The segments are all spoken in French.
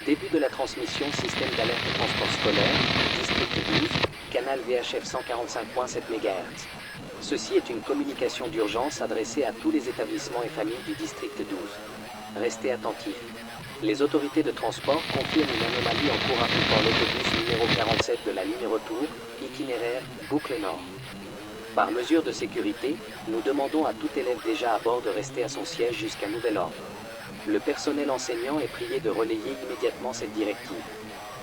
Début de la transmission système d'alerte transport scolaire, district 12, canal VHF 145.7 MHz. Ceci est une communication d'urgence adressée à tous les établissements et familles du district 12. Restez attentifs. Les autorités de transport confirment une anomalie en cours impliquant l'autobus numéro 47 de la ligne retour, itinéraire, boucle nord. Par mesure de sécurité, nous demandons à tout élève déjà à bord de rester à son siège jusqu'à nouvel ordre. Le personnel enseignant est prié de relayer immédiatement cette directive.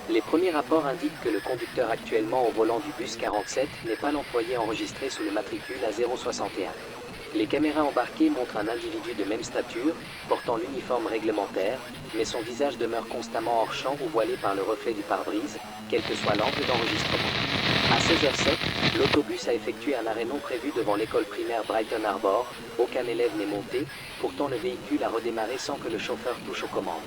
Les premiers rapports indiquent que le conducteur actuellement au volant du bus 47 n'est pas l'employé enregistré sous le matricule A061. Les caméras embarquées montrent un individu de même stature, portant l'uniforme réglementaire, mais son visage demeure constamment hors champ ou voilé par le reflet du pare-brise, quel que soit l'angle d'enregistrement. À 16h07, l'autobus a effectué un arrêt non prévu devant l'école primaire Brighton Harbor. Aucun élève n'est monté, pourtant le véhicule a redémarré sans que le chauffeur touche aux commandes.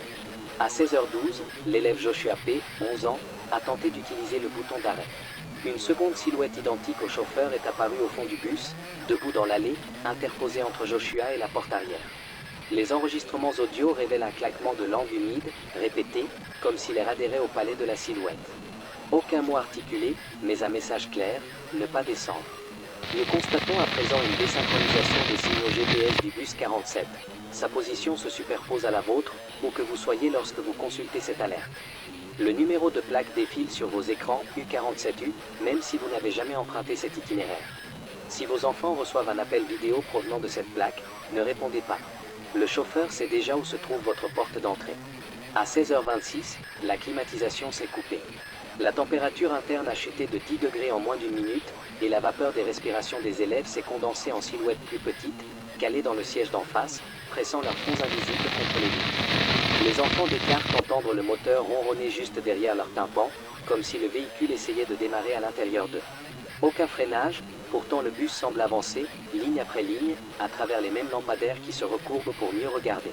À 16h12, l'élève Joshua P., 11 ans, a tenté d'utiliser le bouton d'arrêt. Une seconde silhouette identique au chauffeur est apparue au fond du bus, debout dans l'allée, interposée entre Joshua et la porte arrière. Les enregistrements audio révèlent un claquement de langue humide, répété, comme s'il adhérait au palais de la silhouette. Aucun mot articulé, mais un message clair, ne pas descendre. Nous constatons à présent une désynchronisation des signaux GPS du bus 47. Sa position se superpose à la vôtre, où que vous soyez lorsque vous consultez cette alerte. Le numéro de plaque défile sur vos écrans U47U, même si vous n'avez jamais emprunté cet itinéraire. Si vos enfants reçoivent un appel vidéo provenant de cette plaque, ne répondez pas. Le chauffeur sait déjà où se trouve votre porte d'entrée. À 16h26, la climatisation s'est coupée. La température interne a chuté de 10 degrés en moins d'une minute, et la vapeur des respirations des élèves s'est condensée en silhouettes plus petites, calées dans le siège d'en face, pressant leurs fronts invisibles contre les vitres. Les enfants déclarent entendre le moteur ronronner juste derrière leur tympan, comme si le véhicule essayait de démarrer à l'intérieur d'eux. Aucun freinage, pourtant le bus semble avancer, ligne après ligne, à travers les mêmes lampadaires qui se recourbent pour mieux regarder.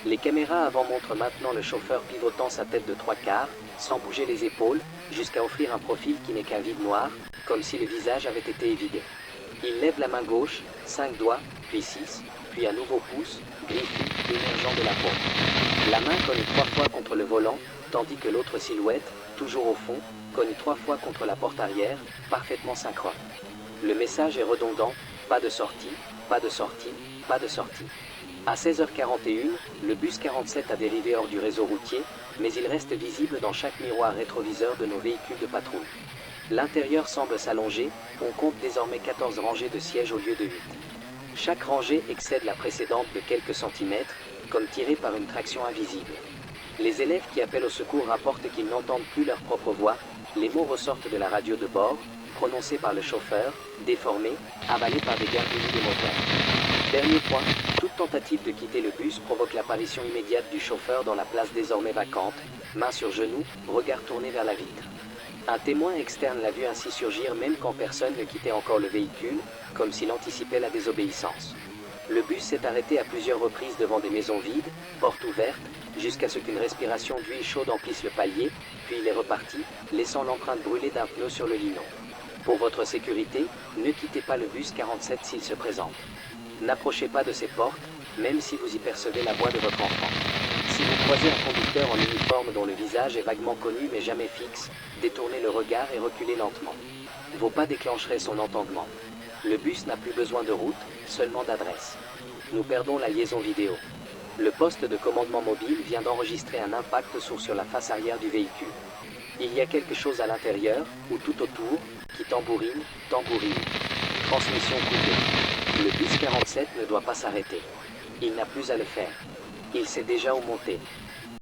Les caméras avant montrent maintenant le chauffeur pivotant sa tête de 3/4, sans bouger les épaules, jusqu'à offrir un profil qui n'est qu'un vide noir, comme si le visage avait été évidé. Il lève la main gauche, 5 doigts, puis 6, puis un nouveau pouce, griffu, émergeant de la paume. La main cogne 3 fois contre le volant, tandis que l'autre silhouette, toujours au fond, cogne 3 fois contre la porte arrière, parfaitement synchrone. Le message est redondant, pas de sortie, pas de sortie, pas de sortie. À 16h41, le bus 47 a dérivé hors du réseau routier, mais il reste visible dans chaque miroir rétroviseur de nos véhicules de patrouille. L'intérieur semble s'allonger, on compte désormais 14 rangées de sièges au lieu de 8. Chaque rangée excède la précédente de quelques centimètres, comme tirée par une traction invisible. Les élèves qui appellent au secours rapportent qu'ils n'entendent plus leur propre voix, les mots ressortent de la radio de bord, prononcés par le chauffeur, déformés, avalés par des gargouillis des moteurs. Dernier point, toute tentative de quitter le bus provoque l'apparition immédiate du chauffeur dans la place désormais vacante, main sur genou, regard tourné vers la vitre. Un témoin externe l'a vu ainsi surgir même quand personne ne quittait encore le véhicule, comme s'il anticipait la désobéissance. Le bus s'est arrêté à plusieurs reprises devant des maisons vides, portes ouvertes, jusqu'à ce qu'une respiration d'huile chaude emplisse le palier, puis il est reparti, laissant l'empreinte brûlée d'un pneu sur le linon. Pour votre sécurité, ne quittez pas le bus 47 s'il se présente. N'approchez pas de ces portes, même si vous y percevez la voix de votre enfant. Si vous croisez un conducteur en uniforme dont le visage est vaguement connu mais jamais fixe, détournez le regard et reculez lentement. Vos pas déclencheraient son entendement. Le bus n'a plus besoin de route, seulement d'adresse. Nous perdons la liaison vidéo. Le poste de commandement mobile vient d'enregistrer un impact sourd sur la face arrière du véhicule. Il y a quelque chose à l'intérieur, ou tout autour, qui tambourine, tambourine. Transmission coupée. Le bus 47 ne doit pas s'arrêter. Il n'a plus à le faire. Il sait déjà où monter.